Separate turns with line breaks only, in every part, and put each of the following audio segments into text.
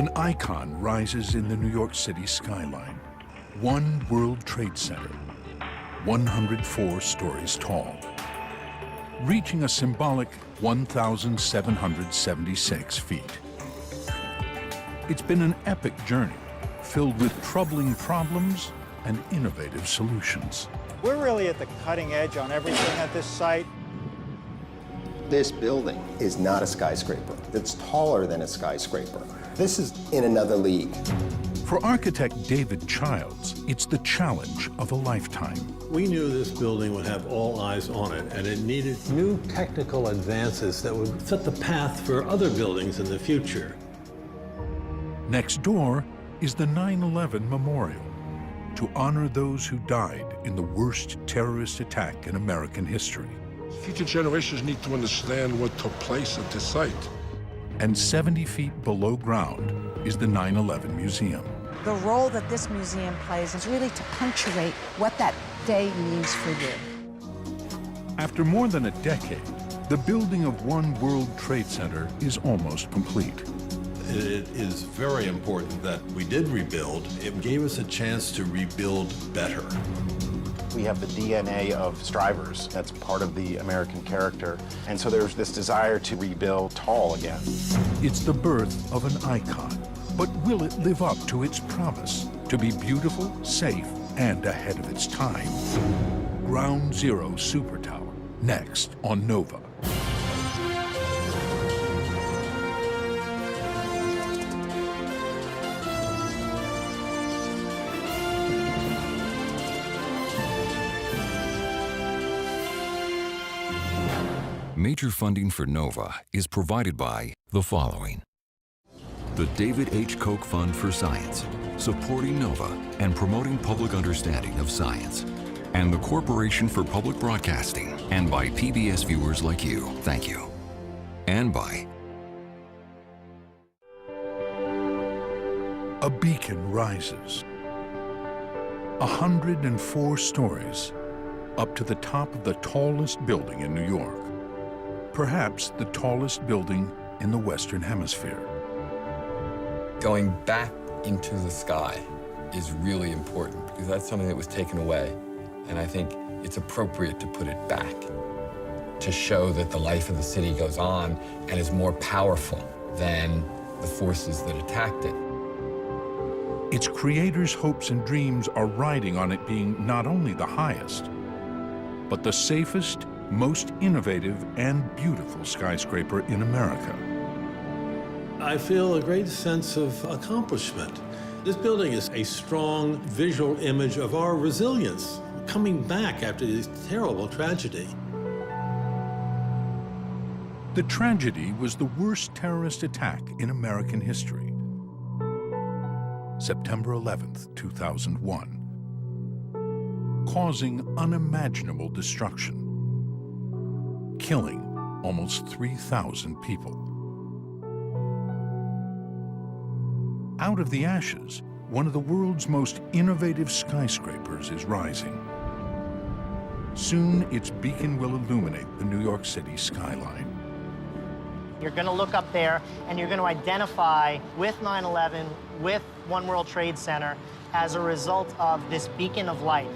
An icon rises in the New York City skyline. One World Trade Center, 104 stories tall, reaching a symbolic 1,776 feet. It's been an epic journey, filled with troubling problems and innovative solutions.
We're really at the cutting edge on everything at this site.
This building is not a skyscraper. It's taller than a skyscraper. This is in another league.
For architect David Childs, it's the challenge of a lifetime.
We knew this building would have all eyes on it, and it needed new technical advances that would set the path for other buildings in the future.
Next door is the 9/11 Memorial, to honor those who died in the worst terrorist attack in American history.
Future generations need to understand what took place at this site.
And 70 feet below ground is the 9/11 Museum.
The role that this museum plays is really to punctuate what that day means for you.
After more than a decade, the building of One World Trade Center is almost complete.
It is very important that we did rebuild. It gave us a chance to rebuild better.
We have the DNA of strivers. That's part of the American character. And so there's this desire to rebuild tall again.
It's the birth of an icon. But will it live up to its promise to be beautiful, safe, and ahead of its time? Ground Zero Super Tower, next on Nova.
Major funding for NOVA is provided by the following: the David H. Koch Fund for Science, supporting NOVA and promoting public understanding of science, and the Corporation for Public Broadcasting, and by PBS viewers like you. Thank you. And by
A beacon rises. 104 stories, up to the top of the tallest building in New York. Perhaps the tallest building in the Western Hemisphere.
Going back into the sky is really important because that's something that was taken away. And I think it's appropriate to put it back to show that the life of the city goes on and is more powerful than the forces that attacked it.
Its creators' hopes and dreams are riding on it being not only the highest, but the safest, most innovative and beautiful skyscraper in America.
I feel a great sense of accomplishment. This building is a strong visual image of our resilience, coming back after this terrible tragedy.
The tragedy was the worst terrorist attack in American history. September 11th, 2001, causing unimaginable destruction, killing almost 3,000 people. Out of the ashes, one of the world's most innovative skyscrapers is rising. Soon, its beacon will illuminate the New York City skyline.
You're going to look up there, and you're going to identify with 9/11, with One World Trade Center, as a result of this beacon of light.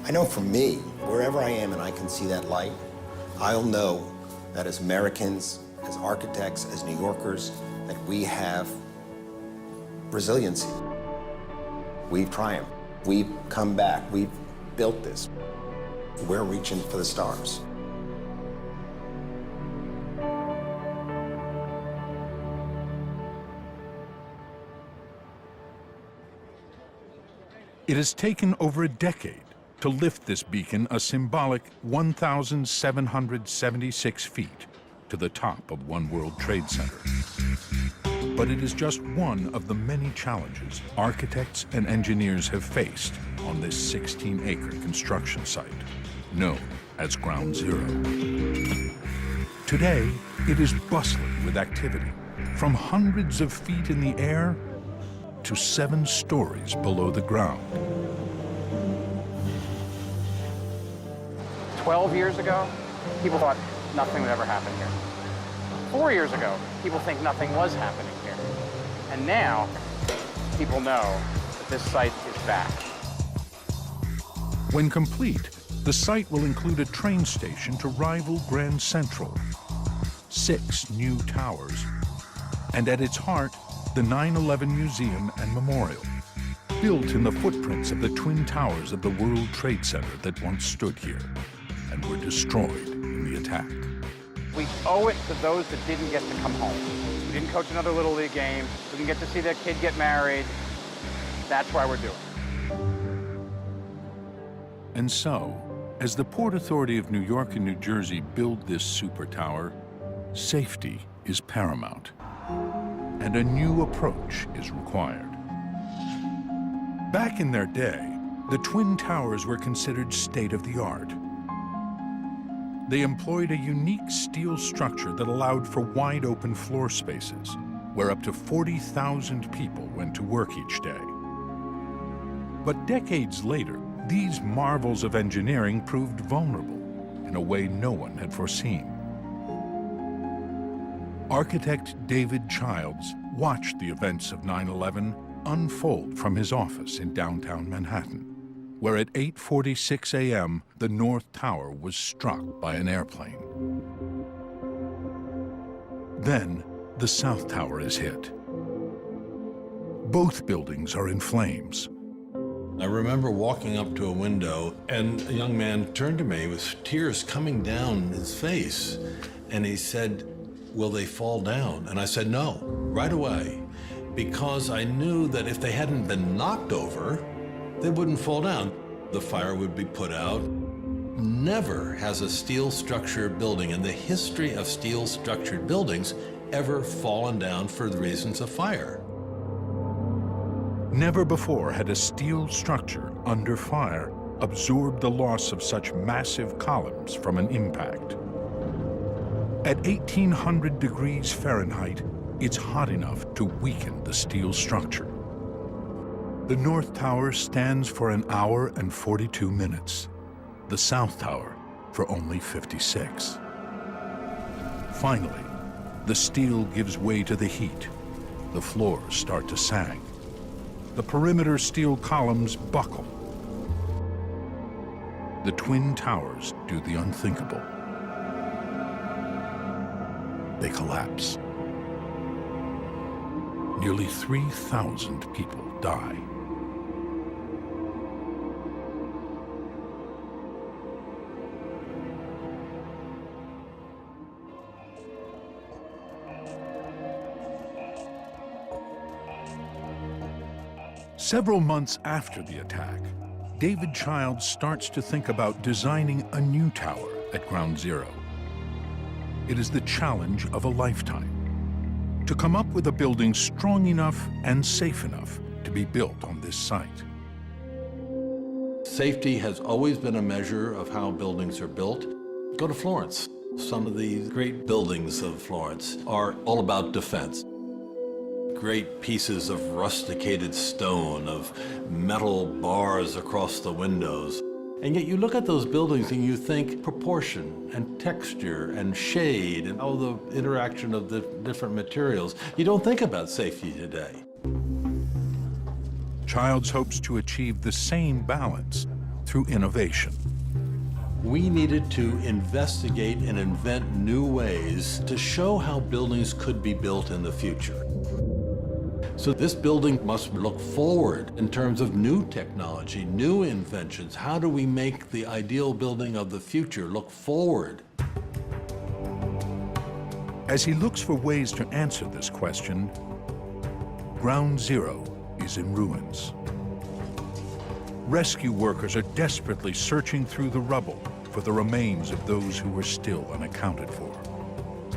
I know for me, wherever I am and I can see that light, I'll know that as Americans, as architects, as New Yorkers, that we have resiliency. We've triumphed. We've come back. We've built this. We're reaching for the stars.
It has taken over a decade to lift this beacon a symbolic 1,776 feet to the top of One World Trade Center. But it is just one of the many challenges architects and engineers have faced on this 16-acre construction site, known as Ground Zero. Today, it is bustling with activity, from hundreds of feet in the air to 7 stories below the ground.
12 years ago, people thought nothing would ever happen here. 4 years ago, people think nothing was happening here. And now, people know that this site is back.
When complete, the site will include a train station to rival Grand Central, 6 new towers, and at its heart, the 9/11 Museum and Memorial, built in the footprints of the twin towers of the World Trade Center that once stood here and were destroyed in the attack.
We owe it to those that didn't get to come home. We didn't coach another Little League game. We didn't get to see their kid get married. That's why we're doing it.
And so, as the Port Authority of New York and New Jersey build this super tower, safety is paramount, and a new approach is required. Back in their day, the Twin Towers were considered state-of-the-art. They employed a unique steel structure that allowed for wide-open floor spaces, where up to 40,000 people went to work each day. But decades later, these marvels of engineering proved vulnerable in a way no one had foreseen. Architect David Childs watched the events of 9/11 unfold from his office in downtown Manhattan, where at 8:46 a.m. the North Tower was struck by an airplane. Then the South Tower is hit. Both buildings are in flames.
I remember walking up to a window, and a young man turned to me with tears coming down his face, and he said, "Will they fall down?" And I said, "No," right away, because I knew that if they hadn't been knocked over, they wouldn't fall down. The fire would be put out. Never has a steel-structured building in the history of steel-structured buildings ever fallen down for the reasons of fire.
Never before had a steel structure under fire absorbed the loss of such massive columns from an impact. At 1,800 degrees Fahrenheit, it's hot enough to weaken the steel structure. The North Tower stands for an hour and 42 minutes. The South Tower for only 56. Finally, the steel gives way to the heat. The floors start to sag. The perimeter steel columns buckle. The Twin Towers do the unthinkable. They collapse. Nearly 3,000 people die. Several months after the attack, David Childs starts to think about designing a new tower at Ground Zero. It is the challenge of a lifetime, to come up with a building strong enough and safe enough to be built on this site.
Safety has always been a measure of how buildings are built. Go to Florence. Some of the great buildings of Florence are all about defense. Great pieces of rusticated stone, of metal bars across the windows. And yet you look at those buildings and you think proportion and texture and shade and all the interaction of the different materials. You don't think about safety today.
Childs hopes to achieve the same balance through innovation.
We needed to investigate and invent new ways to show how buildings could be built in the future. So this building must look forward in terms of new technology, new inventions. How do we make the ideal building of the future look forward?
As he looks for ways to answer this question, Ground Zero is in ruins. Rescue workers are desperately searching through the rubble for the remains of those who were still unaccounted for.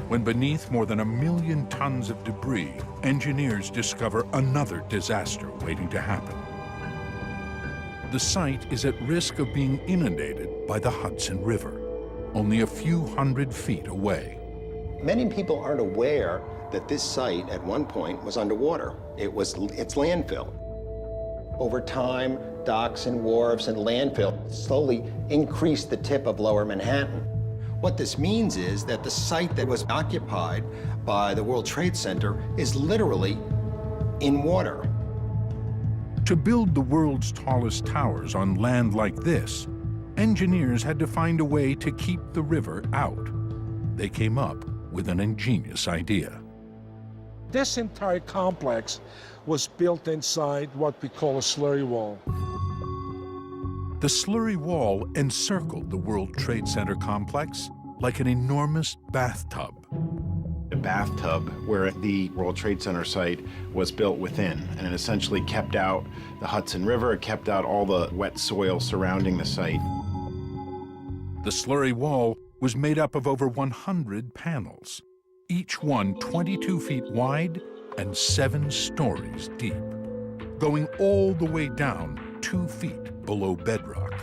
When beneath more than 1 million tons of debris, engineers discover another disaster waiting to happen. The site is at risk of being inundated by the Hudson River, only a few hundred feet away.
Many people aren't aware that this site at one point was underwater. It's landfill. Over time, docks and wharves and landfill slowly increased the tip of Lower Manhattan. What this means is that the site that was occupied by the World Trade Center is literally in water.
To build the world's tallest towers on land like this, engineers had to find a way to keep the river out. They came up with an ingenious idea.
This entire complex was built inside what we call a slurry wall.
The slurry wall encircled the World Trade Center complex like an enormous bathtub.
A bathtub where the World Trade Center site was built within, and it essentially kept out the Hudson River, it kept out all the wet soil surrounding the site.
The slurry wall was made up of over 100 panels, each one 22 feet wide and 7 stories deep, going all the way down 2 feet below bedrock.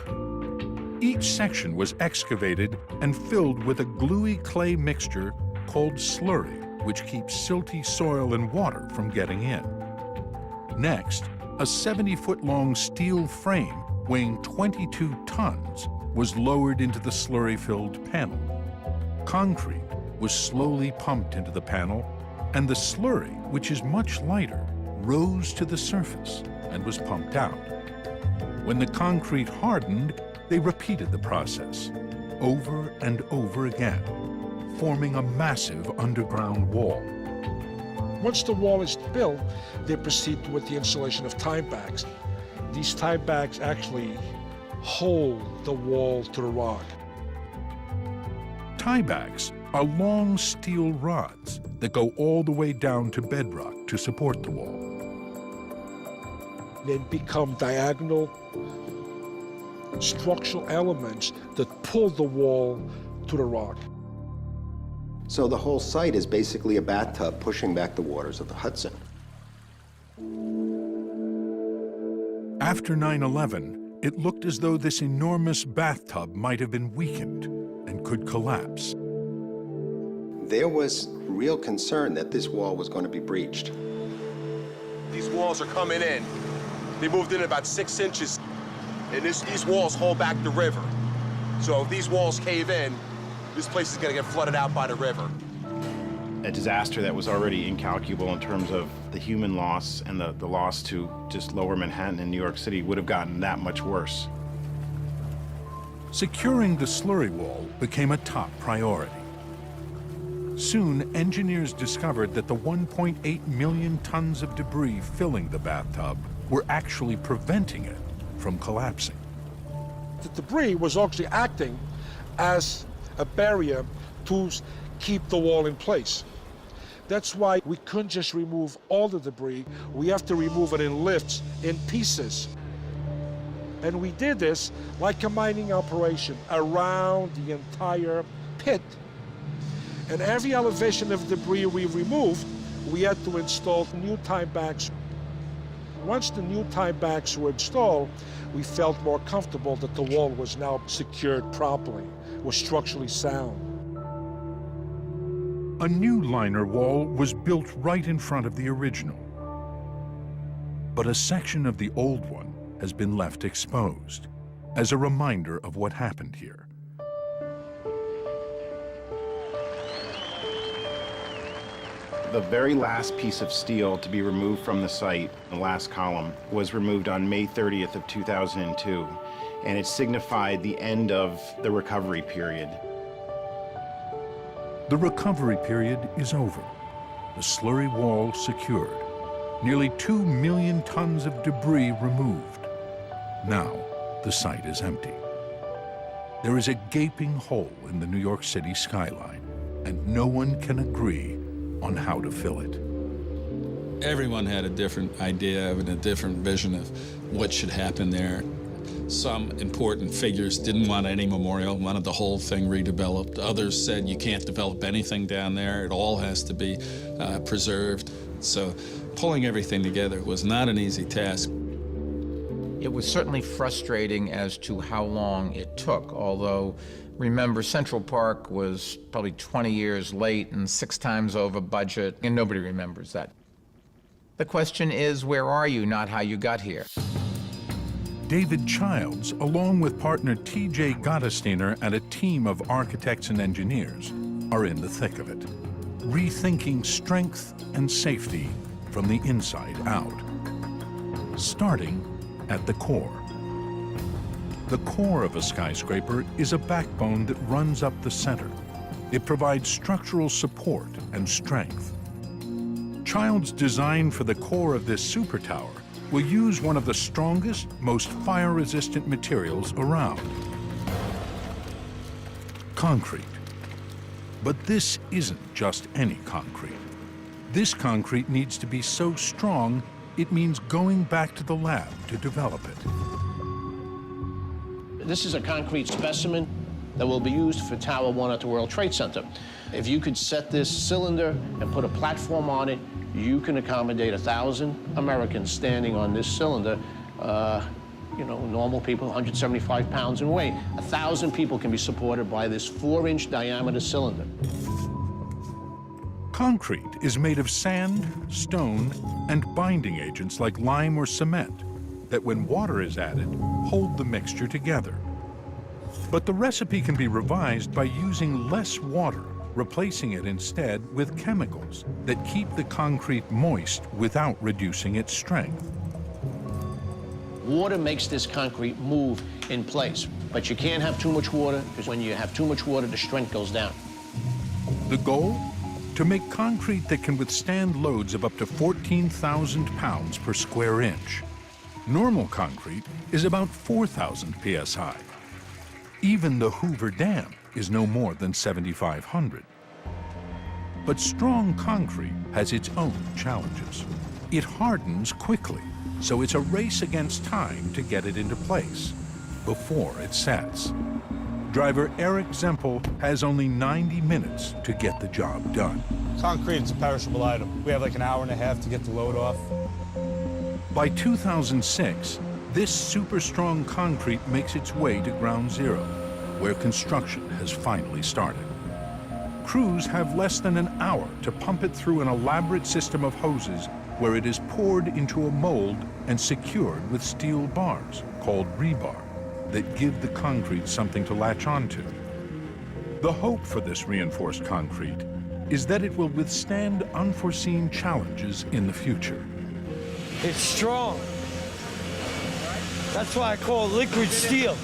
Each section was excavated and filled with a gluey clay mixture called slurry, which keeps silty soil and water from getting in. Next, a 70-foot-long steel frame weighing 22 tons was lowered into the slurry-filled panel. Concrete was slowly pumped into the panel, and the slurry, which is much lighter, rose to the surface and was pumped out. When the concrete hardened, they repeated the process over and over again, forming a massive underground wall.
Once the wall is built, they proceed with the installation of tie bags. These tie bags actually hold the wall to the rock.
Tie bags are long steel rods that go all the way down to bedrock to support the wall.
They become diagonal structural elements that pull the wall to the rock.
So the whole site is basically a bathtub pushing back the waters of the Hudson.
After 9/11, it looked as though this enormous bathtub might have been weakened and could collapse.
There was real concern that this wall was going to be breached.
These walls are coming in. They moved in about 6 inches, and these walls hold back the river. So if these walls cave in, this place is gonna get flooded out by the river.
A disaster that was already incalculable in terms of the human loss and the loss to just lower Manhattan and New York City would have gotten that much worse.
Securing the slurry wall became a top priority. Soon, engineers discovered that the 1.8 million tons of debris filling the bathtub were actually preventing it from collapsing.
The debris was actually acting as a barrier to keep the wall in place. That's why we couldn't just remove all the debris. We have to remove it in lifts, in pieces. And we did this like a mining operation around the entire pit. And every elevation of debris we removed, we had to install new tie bags. Once the new tie bags were installed, we felt more comfortable that the wall was now secured properly, was structurally sound.
A new liner wall was built right in front of the original. But a section of the old one has been left exposed as a reminder of what happened here.
The very last piece of steel to be removed from the site, the last column, was removed on May 30th of 2002, and it signified the end of the recovery period.
The recovery period is over. The slurry wall secured. Nearly 2 million tons of debris removed. Now, the site is empty. There is a gaping hole in the New York City skyline, and no one can agree on how to fill it.
Everyone had a different idea and a different vision of what should happen there. Some important figures didn't want any memorial, wanted the whole thing redeveloped. Others said you can't develop anything down there, it all has to be preserved. So pulling everything together was not an easy task.
It was certainly frustrating as to how long it took, although remember, Central Park was probably 20 years late and 6 times over budget, and nobody remembers that. The question is, where are you, not how you got here.
David Childs, along with partner T.J. Gottesdiener and a team of architects and engineers, are in the thick of it, rethinking strength and safety from the inside out, starting at the core. The core of a skyscraper is a backbone that runs up the center. It provides structural support and strength. Child's design for the core of this super tower will use one of the strongest, most fire-resistant materials around: concrete. But this isn't just any concrete. This concrete needs to be so strong, it means going back to the lab to develop it.
This is a concrete specimen that will be used for Tower 1 at the World Trade Center. If you could set this cylinder and put a platform on it, you can accommodate 1,000 Americans standing on this cylinder. You know, normal people, 175 pounds in weight. 1,000 people can be supported by this 4-inch diameter cylinder.
Concrete is made of sand, stone, and binding agents like lime or cement that, when water is added, hold the mixture together. But the recipe can be revised by using less water, replacing it instead with chemicals that keep the concrete moist without reducing its strength.
Water makes this concrete move in place, but you can't have too much water, because when you have too much water, the strength goes down.
The goal? To make concrete that can withstand loads of up to 14,000 pounds per square inch. Normal concrete is about 4,000 psi. Even the Hoover Dam is no more than 7,500. But strong concrete has its own challenges. It hardens quickly, so it's a race against time to get it into place before it sets. Driver Eric Zempel has only 90 minutes to get the job done.
Concrete is a perishable item. We have like an hour and a half to get the load off.
By 2006, this super strong concrete makes its way to Ground Zero, where construction has finally started. Crews have less than an hour to pump it through an elaborate system of hoses where it is poured into a mold and secured with steel bars, called rebar, that give the concrete something to latch onto. The hope for this reinforced concrete is that it will withstand unforeseen challenges in the future.
It's strong. That's why I call it liquid steel.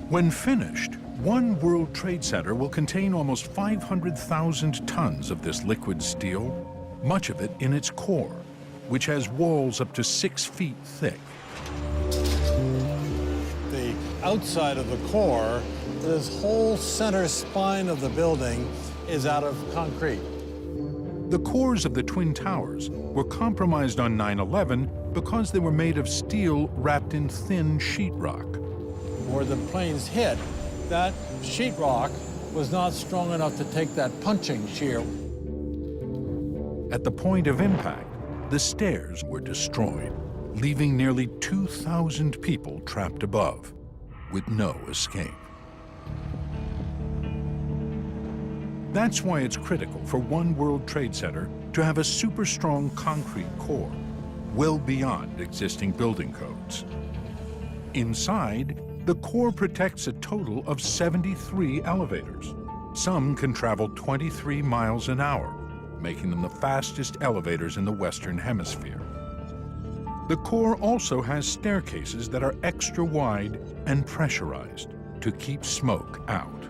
When finished, one World Trade Center will contain almost 500,000 tons of this liquid steel, much of it in its core, which has walls up to 6 feet thick.
The outside of the core, this whole center spine of the building is out of concrete.
The cores of the Twin Towers were compromised on 9/11 because they were made of steel wrapped in thin sheetrock.
Where the planes hit, that sheetrock was not strong enough to take that punching shear.
At the point of impact, the stairs were destroyed, leaving nearly 2,000 people trapped above, with no escape. That's why it's critical for one World Trade Center to have a super strong concrete core, well beyond existing building codes. Inside, the core protects a total of 73 elevators. Some can travel 23 miles an hour, making them the fastest elevators in the Western Hemisphere. The core also has staircases that are extra wide and pressurized to keep smoke out.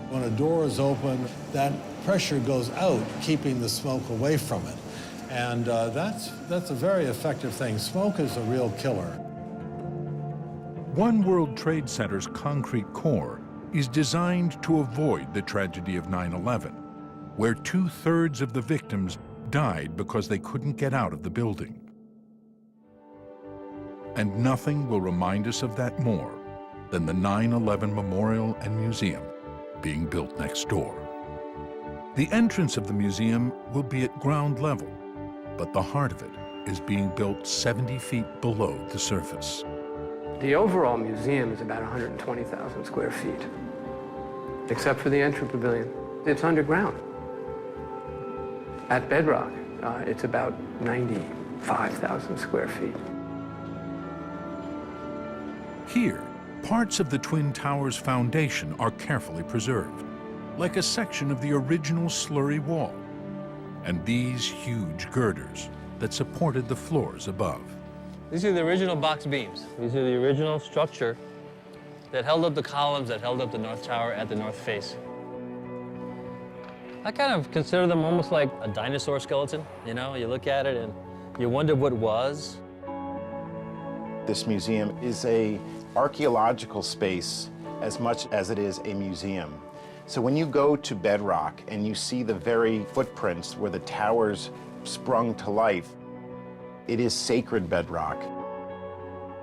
When a door is open, that pressure goes out, keeping the smoke away from it. And that's a very effective thing. Smoke is a real killer.
One World Trade Center's concrete core is designed to avoid the tragedy of 9/11, where 2/3 of the victims died because they couldn't get out of the building. And nothing will remind us of that more than the 9/11 Memorial and Museum being built next door. The entrance of the museum will be at ground level, but the heart of it is being built 70 feet below the surface.
The overall museum is about 120,000 square feet, except for the entry pavilion. It's underground. At bedrock, it's about 95,000 square feet.
Here, parts of the Twin Towers foundation are carefully preserved, like a section of the original slurry wall, and these huge girders that supported the floors above.
These are the original box beams. These are the original structure that held up the columns, that held up the North Tower at the north face. I kind of consider them almost like a dinosaur skeleton. You know, you look at it and you wonder what was.
This museum is an archaeological space as much as it is a museum. So when you go to bedrock and you see the very footprints where the towers sprung to life, it is sacred bedrock.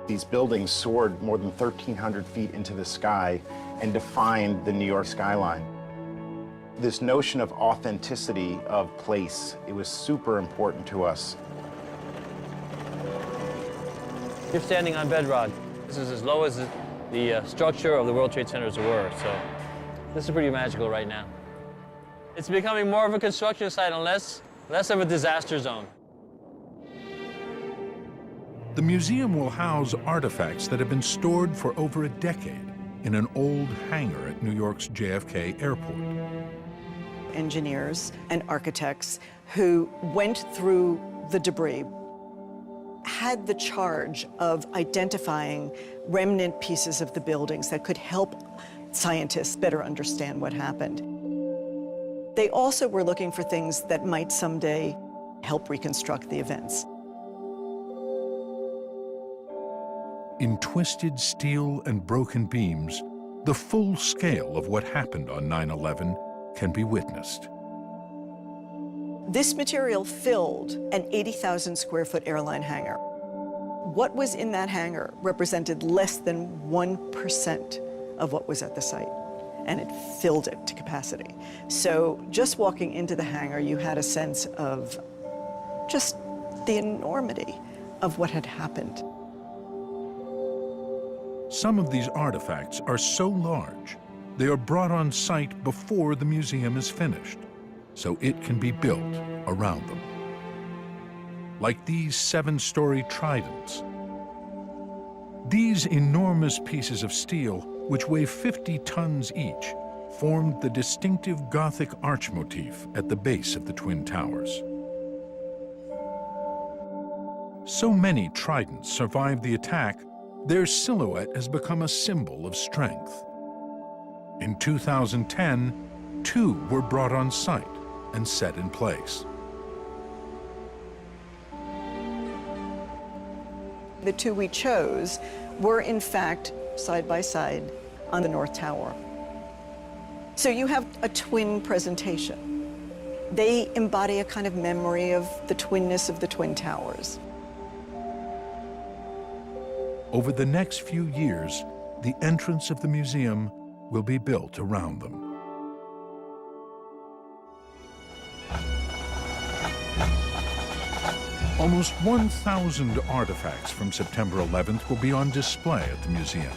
These buildings soared more than 1,300 feet into the sky and defined the New York skyline. This notion of authenticity of place, it was super important to us.
You're standing on bedrock. This is as low as the structure of the World Trade Centers were, so this is pretty magical right now. It's becoming more of a construction site and less of a disaster zone.
The museum will house artifacts that have been stored for over a decade in an old hangar at New York's JFK Airport.
Engineers and architects who went through the debris had the charge of identifying remnant pieces of the buildings that could help scientists better understand what happened. They also were looking for things that might someday help reconstruct the events.
In twisted steel and broken beams, the full scale of what happened on 9/11 can be witnessed.
This material filled an 80,000 square foot airline hangar. What was in that hangar represented less than 1% of what was at the site, and it filled it to capacity. So just walking into the hangar, you had a sense of just the enormity of what had happened.
Some of these artifacts are so large, they are brought on site before the museum is finished, so it can be built around them. Like these 7-story tridents. These enormous pieces of steel, which weigh 50 tons each, formed the distinctive Gothic arch motif at the base of the Twin Towers. So many tridents survived the attack, their silhouette has become a symbol of strength. In 2010, 2 were brought on site and set in place.
The 2 we chose were, in fact, side by side on the North Tower. So you have a twin presentation. They embody a kind of memory of the twinness of the Twin Towers.
Over the next few years, the entrance of the museum will be built around them. Almost 1,000 artifacts from September 11th will be on display at the museum.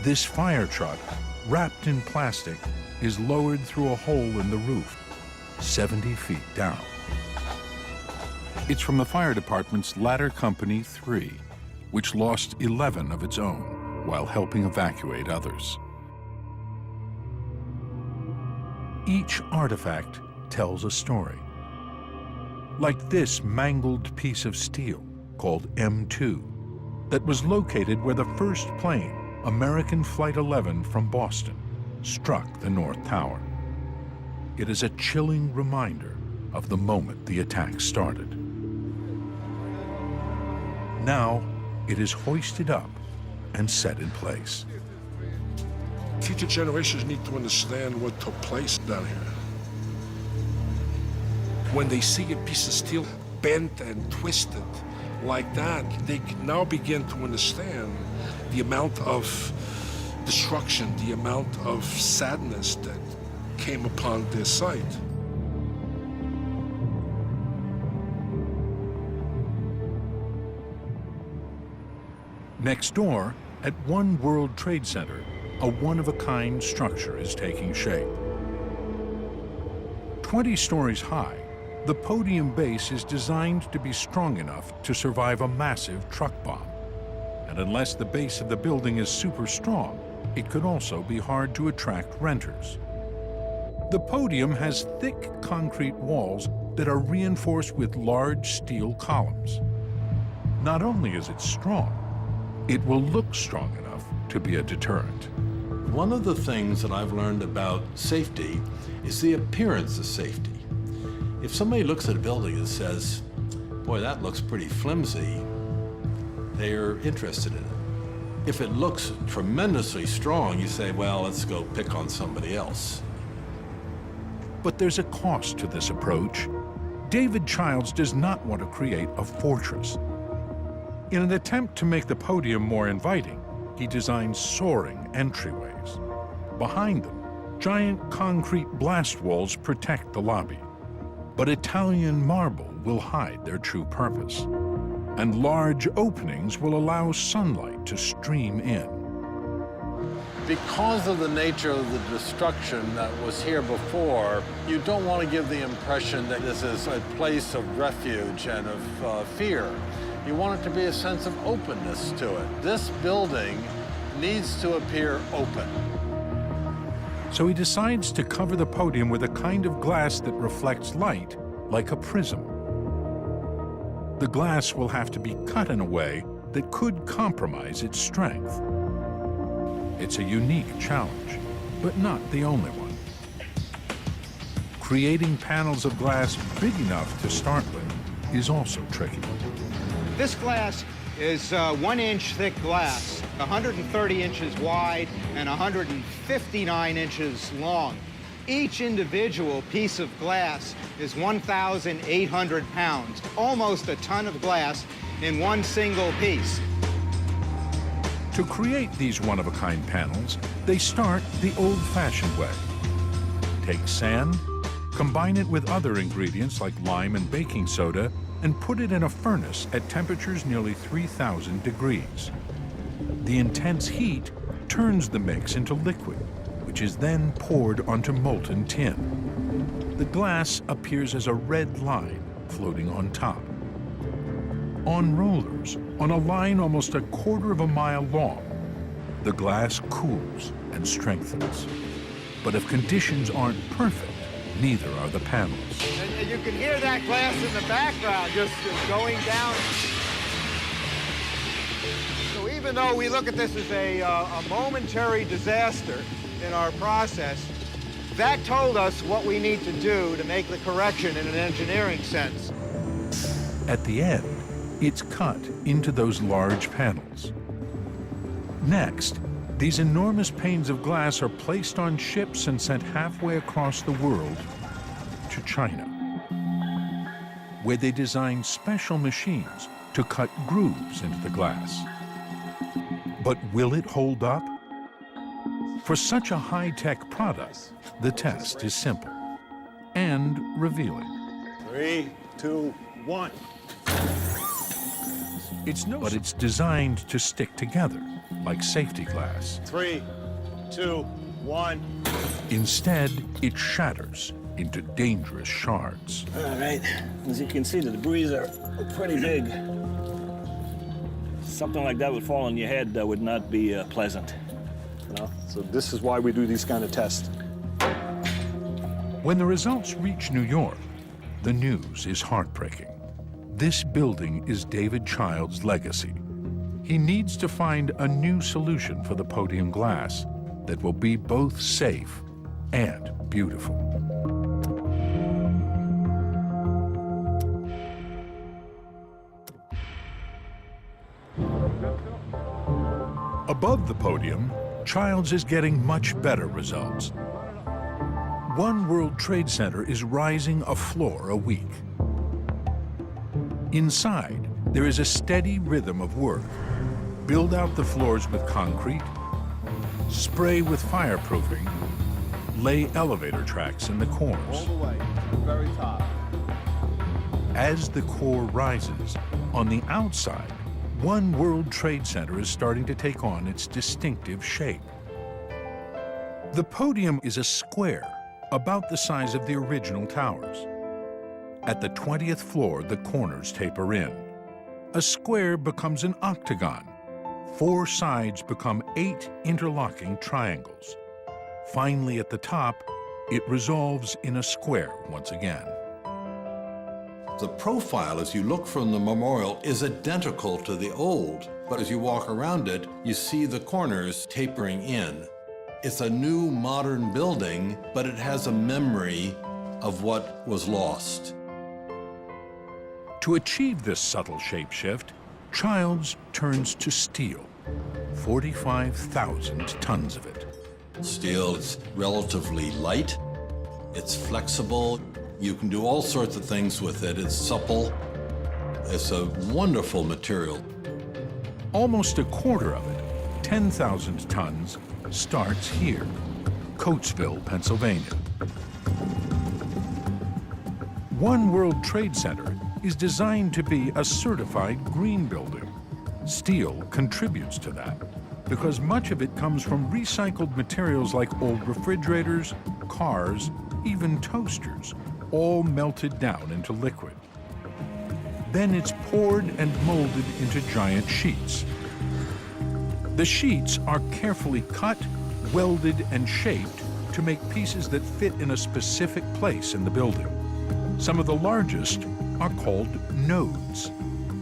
This fire truck, wrapped in plastic, is lowered through a hole in the roof, 70 feet down. It's from the fire department's Ladder Company 3, which lost 11 of its own while helping evacuate others. Each artifact tells a story. Like this mangled piece of steel called M2 that was located where the first plane, American Flight 11 from Boston, struck the North Tower. It is a chilling reminder of the moment the attack started. Now, it is hoisted up and set in place.
Future generations need to understand what took place down here. When they see a piece of steel bent and twisted like that, they can now begin to understand the amount of destruction, the amount of sadness that came upon this site.
Next door, at One World Trade Center, a one-of-a-kind structure is taking shape. 20 stories high, the podium base is designed to be strong enough to survive a massive truck bomb. And unless the base of the building is super strong, it could also be hard to attract renters. The podium has thick concrete walls that are reinforced with large steel columns. Not only is it strong, it will look strong enough to be a deterrent.
One of the things that I've learned about safety is the appearance of safety. If somebody looks at a building and says, boy, that looks pretty flimsy, they're interested in it. If it looks tremendously strong, you say, well, let's go pick on somebody else.
But there's a cost to this approach. David Childs does not want to create a fortress. In an attempt to make the podium more inviting, he designed soaring entryways. Behind them, giant concrete blast walls protect the lobby. But Italian marble will hide their true purpose, and large openings will allow sunlight to stream in.
Because of the nature of the destruction that was here before, you don't want to give the impression that this is a place of refuge and of fear. You want it to be a sense of openness to it. This building needs to appear open.
So he decides to cover the podium with a kind of glass that reflects light like a prism. The glass will have to be cut in a way that could compromise its strength. It's a unique challenge, but not the only one. Creating panels of glass big enough to start with is also tricky.
This glass is 1 inch thick glass, 130 inches wide and 159 inches long. Each individual piece of glass is 1,800 pounds, almost a ton of glass in one single piece.
To create these one-of-a-kind panels, they start the old-fashioned way. Take sand, combine it with other ingredients like lime and baking soda, and put it in a furnace at temperatures nearly 3,000 degrees. The intense heat turns the mix into liquid, which is then poured onto molten tin. The glass appears as a red line floating on top. On rollers, on a line almost a quarter of a mile long, the glass cools and strengthens. But if conditions aren't perfect, neither are the panels.
And you can hear that glass in the background just going down. So even though we look at this as a momentary disaster in our process, that told us what we need to do to make the correction in an engineering sense.
At the end, it's cut into those large panels. Next, these enormous panes of glass are placed on ships and sent halfway across the world to China, where they design special machines to cut grooves into the glass. But will it hold up? For such a high-tech product, the test is simple and revealing.
3, 2, 1.
But it's designed to stick together, like safety glass.
3, 2, 1.
Instead, it shatters into dangerous shards.
All right, as you can see, the debris are pretty big. Something like that would fall on your head that would not be pleasant.
You know? So this is why we do these kind of tests.
When the results reach New York, the news is heartbreaking. This building is David Childs' legacy. He needs to find a new solution for the podium glass that will be both safe and beautiful. Above the podium, Childs is getting much better results. One World Trade Center is rising a floor a week. Inside, there is a steady rhythm of work. Build out the floors with concrete, spray with fireproofing, lay elevator tracks in the corners.
All the way to the very top.
As the core rises, on the outside, One World Trade Center is starting to take on its distinctive shape. The podium is a square, about the size of the original towers. At the 20th floor, the corners taper in. A square becomes an octagon. 4 sides become 8 interlocking triangles. Finally, at the top, it resolves in a square once again.
The profile, as you look from the memorial, is identical to the old, but as you walk around it, you see the corners tapering in. It's a new modern building, but it has a memory of what was lost.
To achieve this subtle shapeshift, Childs turns to steel, 45,000 tons of it.
Steel is relatively light, it's flexible, you can do all sorts of things with it, it's supple, it's a wonderful material.
Almost a quarter of it, 10,000 tons, starts here, Coatesville, Pennsylvania. One World Trade Center is designed to be a certified green building. Steel contributes to that because much of it comes from recycled materials like old refrigerators, cars, even toasters, all melted down into liquid. Then it's poured and molded into giant sheets. The sheets are carefully cut, welded, and shaped to make pieces that fit in a specific place in the building. Some of the largest are called nodes.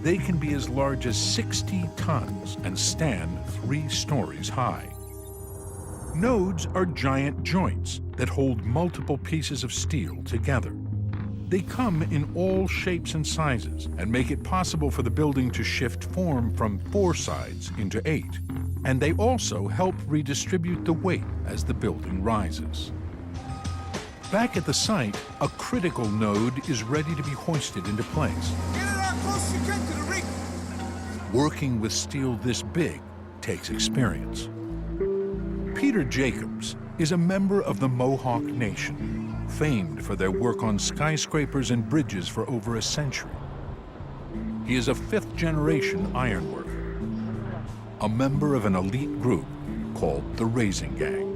They can be as large as 60 tons and stand 3 stories high. Nodes are giant joints that hold multiple pieces of steel together. They come in all shapes and sizes and make it possible for the building to shift form from 4 sides into 8. And they also help redistribute the weight as the building rises. Back at the site, a critical node is ready to be hoisted into place.
Get it as close as you can to the ring.
Working with steel this big takes experience. Peter Jacobs is a member of the Mohawk Nation, famed for their work on skyscrapers and bridges for over a century. He is a 5th-generation ironworker, a member of an elite group called the Raising Gang.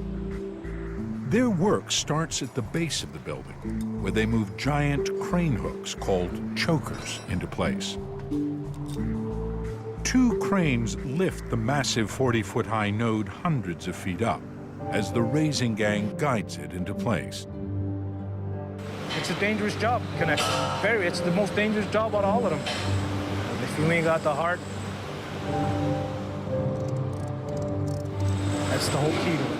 Their work starts at the base of the building, where they move giant crane hooks called chokers into place. 2 cranes lift the massive 40-foot-high node hundreds of feet up as the Raising Gang guides it into place.
It's a dangerous job, Connect. It's the most dangerous job out of all of them. If you ain't got the heart, that's the whole key to it.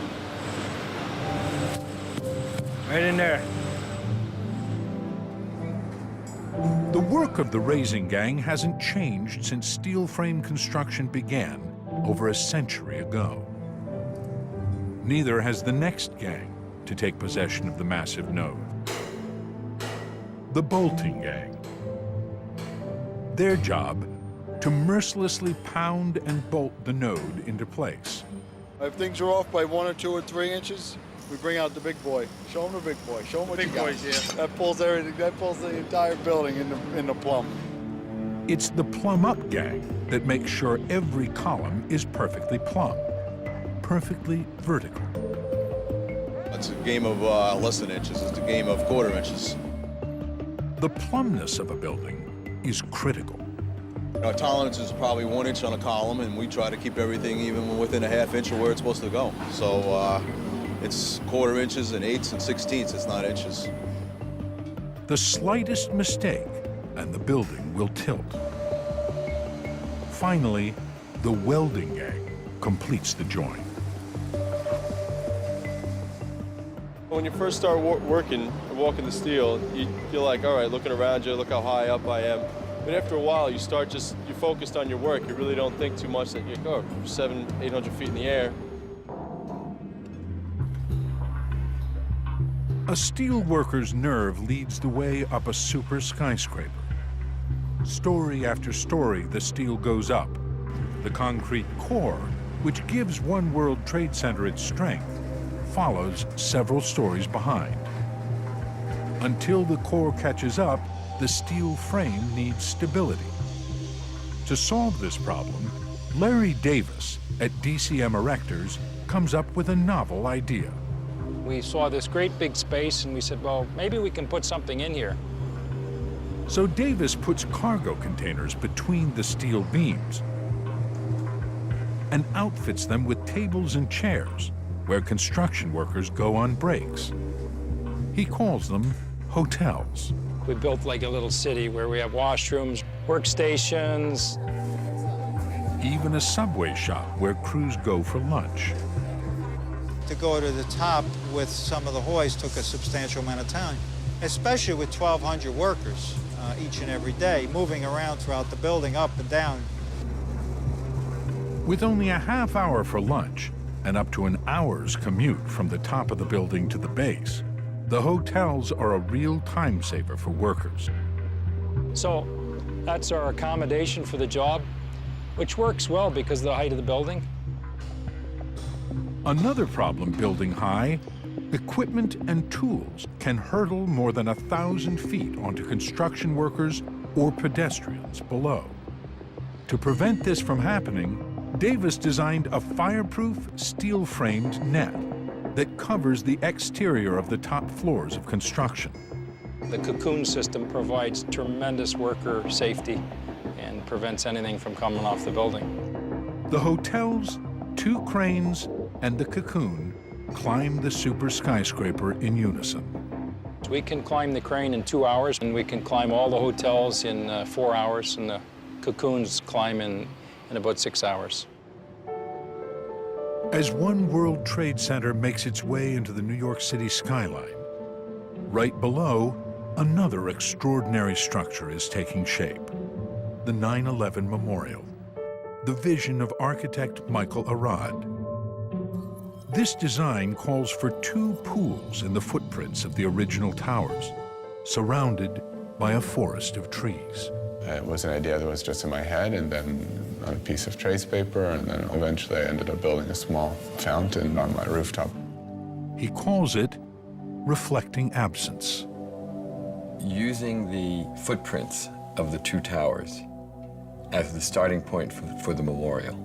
Right in there.
The work of the Raising Gang hasn't changed since steel frame construction began over a century ago. Neither has the next gang to take possession of the massive node. The Bolting Gang. Their job, to mercilessly pound and bolt the node into place.
If things are off by 1 or 2 or 3 inches, we bring out the big boy. Show them the big boy. Show them what you got. Big boys, yeah. That pulls everything. That pulls the entire building in the plumb.
It's the plumb-up gang that makes sure every column is perfectly plumb, perfectly vertical.
It's a game of less than inches. It's a game of quarter inches.
The plumbness of a building is critical.
Our tolerance is probably 1 inch on a column, and we try to keep everything even within a ½ inch of where it's supposed to go. So it's quarter inches and 8ths and 16ths. It's not inches.
The slightest mistake, and the building will tilt. Finally, the welding gang completes the joint.
When you first start walking the steel, you're like, all right, looking around you, look how high up I am. But after a while, you're focused on your work. You really don't think too much that you're 700-800 feet in the air.
A steel worker's nerve leads the way up a super skyscraper. Story after story, the steel goes up. The concrete core, which gives One World Trade Center its strength, follows several stories behind. Until the core catches up, the steel frame needs stability. To solve this problem, Larry Davis at DCM Erectors comes up with a novel idea.
We saw this great big space and we said, well, maybe we can put something in here.
So Davis puts cargo containers between the steel beams and outfits them with tables and chairs where construction workers go on breaks. He calls them hotels.
We built like a little city where we have washrooms, workstations.
Even a subway shop where crews go for lunch.
To go to the top with some of the hoists took a substantial amount of time, especially with 1,200 workers each and every day, moving around throughout the building, up and down.
With only a half hour for lunch and up to an hour's commute from the top of the building to the base, the hotels are a real time saver for workers.
So that's our accommodation for the job, which works well because of the height of the building.
Another problem building high, equipment and tools can hurtle more than 1,000 feet onto construction workers or pedestrians below. To prevent this from happening, Davis designed a fireproof, steel-framed net that covers the exterior of the top floors of construction.
The cocoon system provides tremendous worker safety and prevents anything from coming off the building.
The hotels, 2 cranes, and the cocoon climb the super skyscraper in unison.
We can climb the crane in 2 hours, and we can climb all the hotels in 4 hours, and the cocoons climb in about 6 hours.
As One World Trade Center makes its way into the New York City skyline, right below, another extraordinary structure is taking shape, the 9/11 Memorial, the vision of architect Michael Arad. This design calls for 2 pools in the footprints of the original towers, surrounded by a forest of trees.
It was an idea that was just in my head, and then on a piece of trace paper, and then eventually I ended up building a small fountain on my rooftop.
He calls it reflecting absence.
Using the footprints of the 2 towers as the starting point for the memorial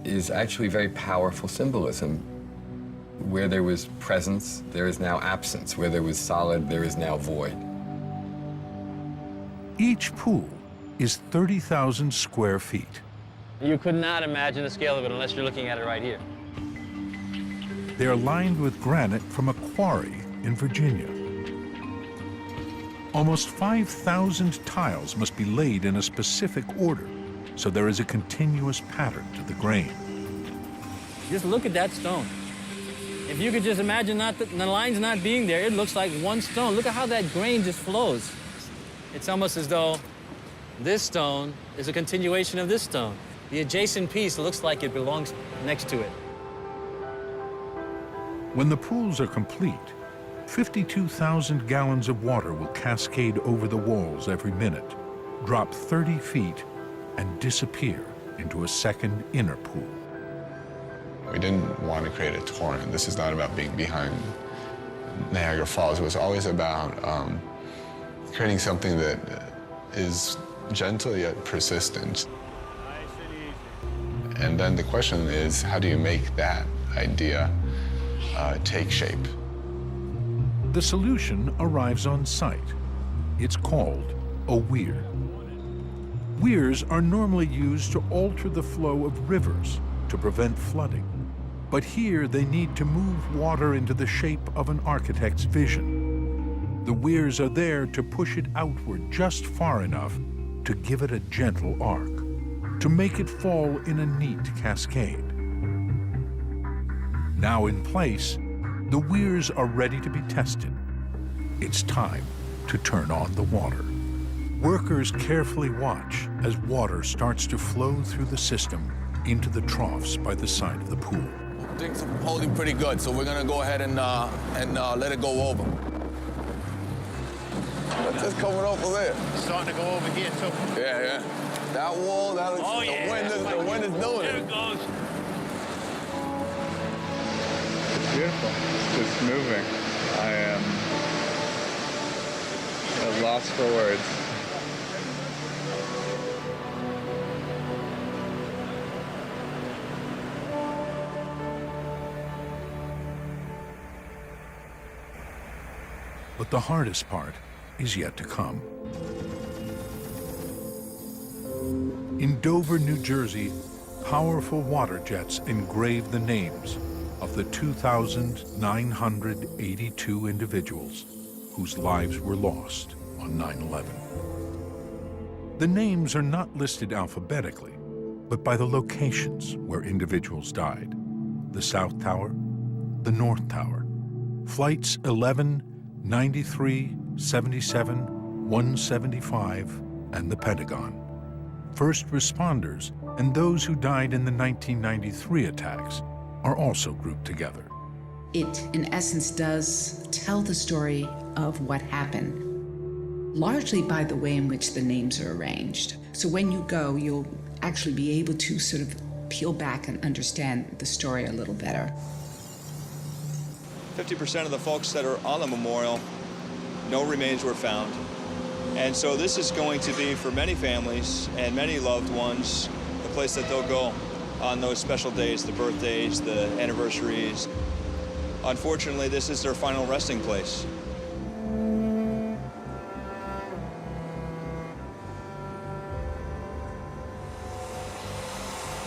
is actually very powerful symbolism. Where there was presence, there is now absence. Where there was solid, there is now void.
Each pool is 30,000 square feet.
You could not imagine the scale of it unless you're looking at it right here.
They are lined with granite from a quarry in Virginia. Almost 5,000 tiles must be laid in a specific order, so there is a continuous pattern to the grain.
Just look at that stone. If you could just imagine the lines not being there, it looks like one stone. Look at how that grain just flows. It's almost as though this stone is a continuation of this stone. The adjacent piece looks like it belongs next to it.
When the pools are complete, 52,000 gallons of water will cascade over the walls every minute, drop 30 feet, and disappear into a second inner pool.
We didn't want to create a torrent. This is not about being behind Niagara Falls. It was always about creating something that is gentle yet persistent. And then the question is, how do you make that idea take shape?
The solution arrives on site. It's called a weir. Weirs are normally used to alter the flow of rivers to prevent flooding. But here they need to move water into the shape of an architect's vision. The weirs are there to push it outward just far enough to give it a gentle arc, to make it fall in a neat cascade. Now in place, the weirs are ready to be tested. It's time to turn on the water. Workers carefully watch as water starts to flow through the system into the troughs by the side of the pool.
Things are holding pretty good, so we're gonna go ahead and let it go over. What's this coming over there?
It's starting to go over here too.
Yeah, yeah. That wall, that looks, the wind is doing it.
There it goes.
It's beautiful. It's just moving. I am at a loss for words.
But the hardest part is yet to come. In Dover, New Jersey, powerful water jets engraved the names of the 2,982 individuals whose lives were lost on 9/11. The names are not listed alphabetically, but by the locations where individuals died. The South Tower, the North Tower, Flights 11, 93, 77, 175, and the Pentagon. First responders and those who died in the 1993 attacks are also grouped together.
It, in essence, does tell the story of what happened, largely by the way in which the names are arranged. So when you go, you'll actually be able to sort of peel back and understand the story a little better.
50% of the folks that are on the memorial, no remains were found. And so this is going to be, for many families and many loved ones, the place that they'll go on those special days, the birthdays, the anniversaries. Unfortunately, this is their final resting place.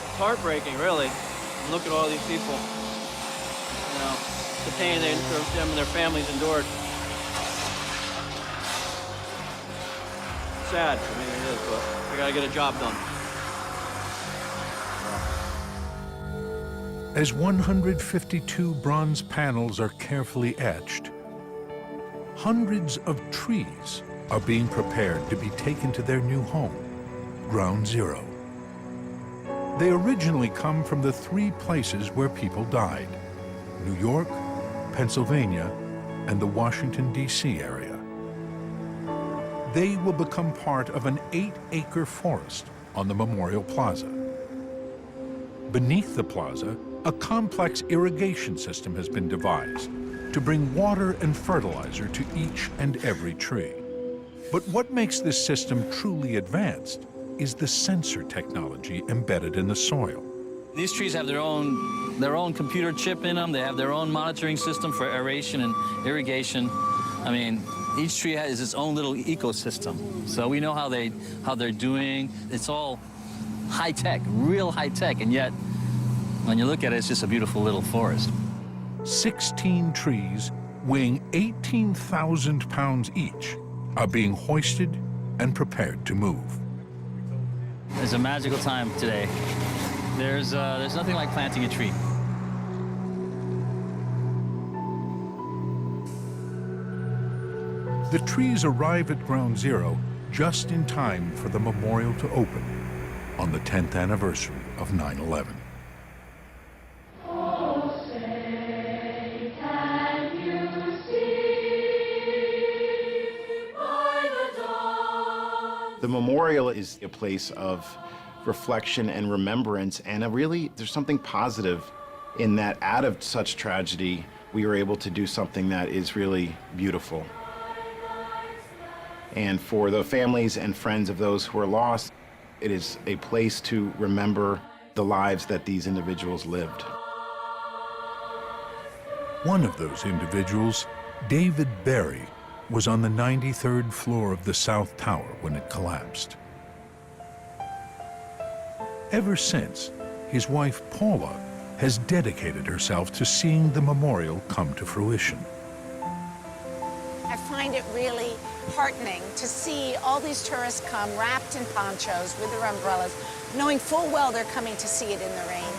It's heartbreaking, really. Look at all these people, you know, the pain them and their families endured. Sad, I mean, it is, but we gotta get a job done.
As 152 bronze panels are carefully etched, hundreds of trees are being prepared to be taken to their new home, Ground Zero. They originally come from the three places where people died: New York, Pennsylvania, and the Washington, D.C. area. They will become part of an 8-acre forest on the Memorial Plaza. Beneath the plaza, a complex irrigation system has been devised to bring water and fertilizer to each and every tree. But what makes this system truly advanced is the sensor technology embedded in the soil.
These trees have their own computer chip in them. They have their own monitoring system for aeration and irrigation. I mean, each tree has its own little ecosystem. So we know how they're doing. It's all high tech, real high tech, and yet when you look at it, it's just a beautiful little forest.
16 trees weighing 18,000 pounds each are being hoisted and prepared to move.
It's a magical time today. There's nothing like planting a tree.
The trees arrive at Ground Zero just in time for the memorial to open on the 10th anniversary of 9/11.
The memorial is a place of reflection and remembrance, and there's something positive in that out of such tragedy, we were able to do something that is really beautiful. And for the families and friends of those who are lost, it is a place to remember the lives that these individuals lived.
One of those individuals, David Berry, was on the 93rd floor of the South Tower when it collapsed. Ever since, his wife Paula has dedicated herself to seeing the memorial come to fruition.
I find it really heartening to see all these tourists come wrapped in ponchos with their umbrellas, knowing full well they're coming to see it in the rain.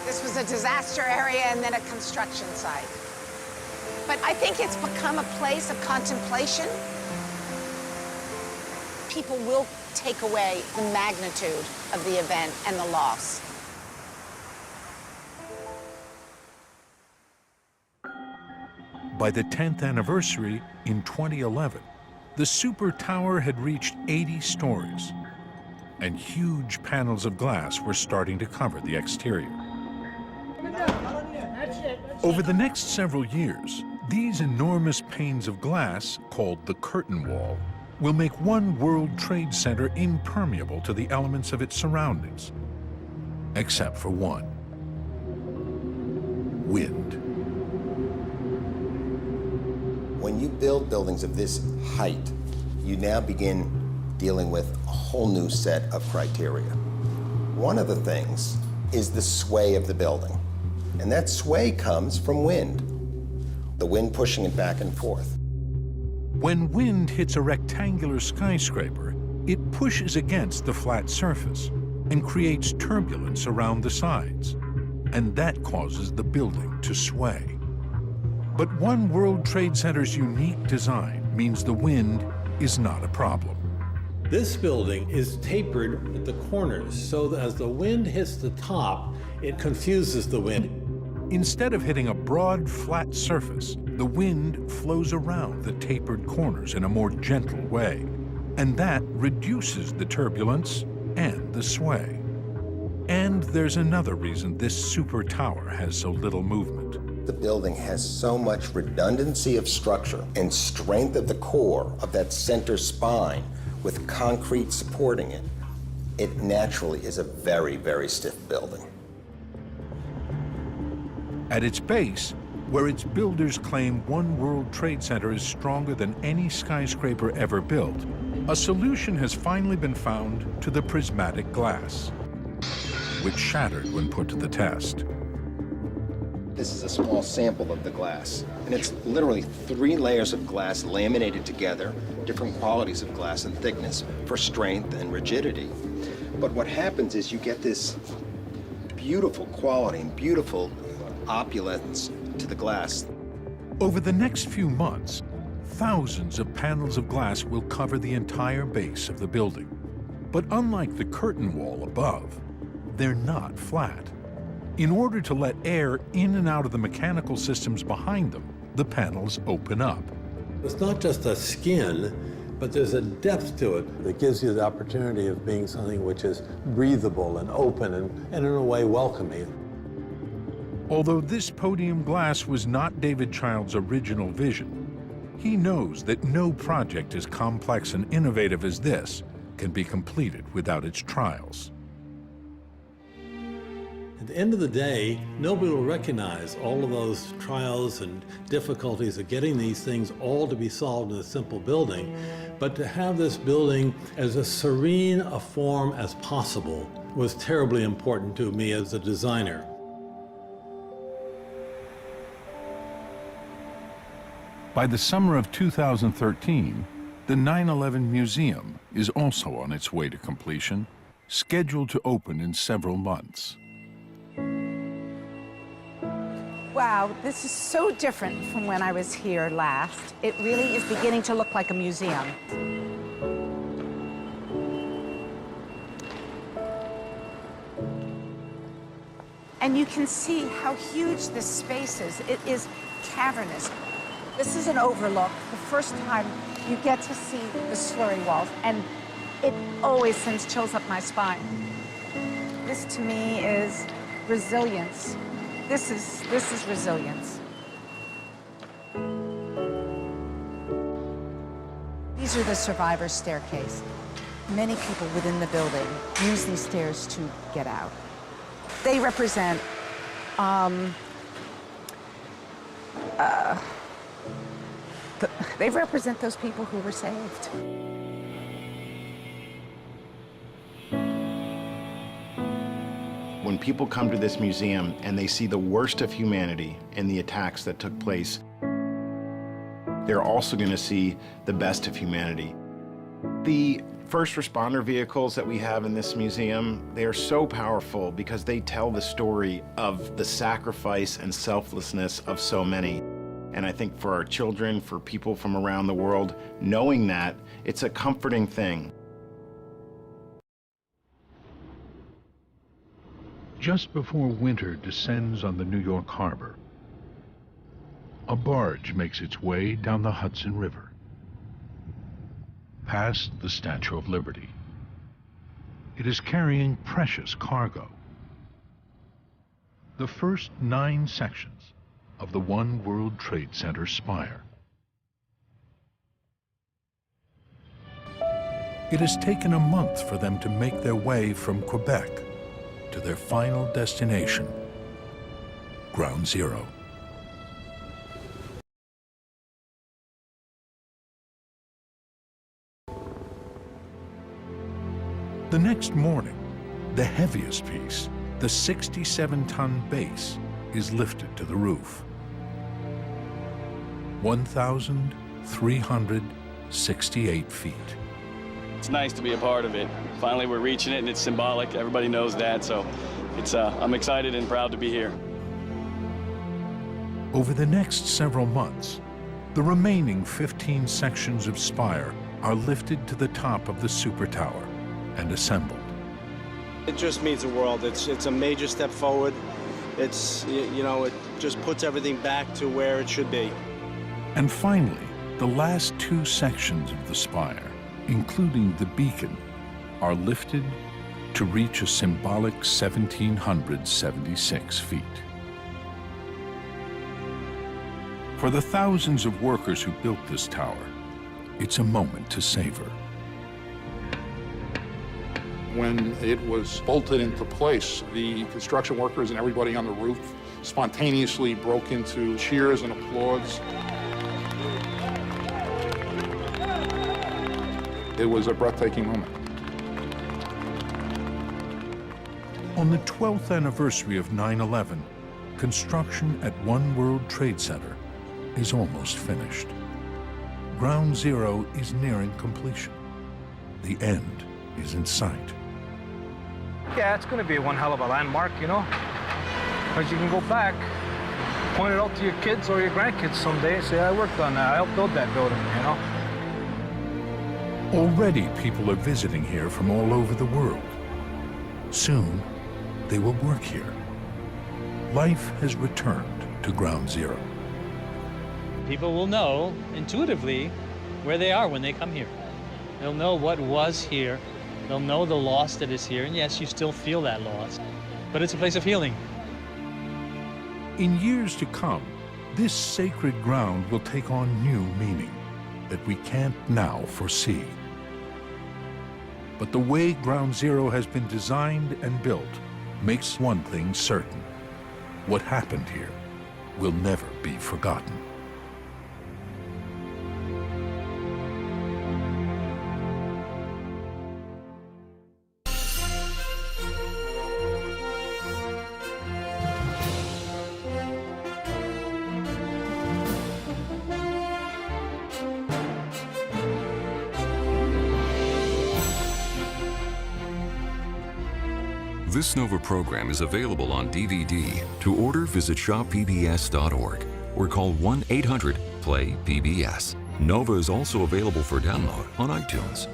This was a disaster area and then a construction site. But I think it's become a place of contemplation. People will take away the magnitude of the event and the loss.
By the 10th anniversary in 2011, the Super Tower had reached 80 stories, and huge panels of glass were starting to cover the exterior. Over the next several years, these enormous panes of glass, called the curtain wall, will make one World Trade Center impermeable to the elements of its surroundings, except for one: wind.
When you build buildings of this height, you now begin dealing with a whole new set of criteria. One of the things is the sway of the building. And that sway comes from wind, the wind pushing it back and forth.
When wind hits a rectangular skyscraper, it pushes against the flat surface and creates turbulence around the sides, and that causes the building to sway. But One World Trade Center's unique design means the wind is not a problem.
This building is tapered at the corners, so that as the wind hits the top, it confuses the wind.
Instead of hitting a broad, flat surface, the wind flows around the tapered corners in a more gentle way, and that reduces the turbulence and the sway. And there's another reason this super tower has so little movement.
The building has so much redundancy of structure and strength of the core of that center spine with concrete supporting it. It naturally is a very, very stiff building.
At its base, where its builders claim One World Trade Center is stronger than any skyscraper ever built, a solution has finally been found to the prismatic glass, which shattered when put to the test.
This is a small sample of the glass, and it's literally 3 layers of glass laminated together, different qualities of glass and thickness for strength and rigidity. But what happens is you get this beautiful quality and beautiful opulence to the glass.
Over the next few months, thousands of panels of glass will cover the entire base of the building. But unlike the curtain wall above, they're not flat. In order to let air in and out of the mechanical systems behind them, the panels open up.
It's not just a skin, but there's a depth to it that gives you the opportunity of being something which is breathable and open and in a way welcoming.
Although this podium glass was not David Child's original vision, he knows that no project as complex and innovative as this can be completed without its trials.
At the end of the day, nobody will recognize all of those trials and difficulties of getting these things all to be solved in a simple building. But to have this building as a serene a form as possible was terribly important to me as a designer.
By the summer of 2013, the 9/11 Museum is also on its way to completion, scheduled to open in several months.
Wow, this is so different from when I was here last. It really is beginning to look like a museum. And you can see how huge this space is. It is cavernous. This is an overlook. The first time you get to see the slurry walls, and it always sends chills up my spine. This to me is resilience. This is resilience. These are the survivor staircase. Many people within the building use these stairs to get out. They represent they represent those people who were saved.
When people come to this museum and they see the worst of humanity and the attacks that took place, they're also going to see the best of humanity. The first responder vehicles that we have in this museum, they are so powerful because they tell the story of the sacrifice and selflessness of so many. And I think for our children, for people from around the world, knowing that, it's a comforting thing.
Just before winter descends on the New York harbor, a barge makes its way down the Hudson River, past the Statue of Liberty. It is carrying precious cargo. The first 9 sections of the One World Trade Center spire. It has taken a month for them to make their way from Quebec to their final destination, Ground Zero. The next morning, the heaviest piece, the 67-ton base, is lifted to the roof. 1,368 feet.
It's nice to be a part of it. Finally, we're reaching it, and it's symbolic. Everybody knows that, so I'm excited and proud to be here.
Over the next several months, the remaining 15 sections of spire are lifted to the top of the super tower and assembled.
It just means the world. It's a major step forward. It's, you know, it just puts everything back to where it should be.
And finally, the last 2 sections of the spire, including the beacon, are lifted to reach a symbolic 1,776 feet. For the thousands of workers who built this tower, it's a moment to savor.
When it was bolted into place, the construction workers and everybody on the roof spontaneously broke into cheers and applause. It was a breathtaking moment.
On the 12th anniversary of 9/11, construction at One World Trade Center is almost finished. Ground Zero is nearing completion. The end is in sight.
Yeah, it's going to be one hell of a landmark, you know, because you can go back, point it out to your kids or your grandkids someday and say, I worked on that, I helped build that building, you know.
Already people are visiting here from all over the world. Soon, they will work here. Life has returned to Ground Zero.
People will know intuitively where they are when they come here. They'll know what was here. They'll know the loss that is here. And yes, you still feel that loss, but it's a place of healing.
In years to come, this sacred ground will take on new meaning that we can't now foresee. But the way Ground Zero has been designed and built makes one thing certain. What happened here will never be forgotten.
This NOVA program is available on DVD. To order, visit shoppbs.org or call 1-800-PLAY-PBS. NOVA is also available for download on iTunes.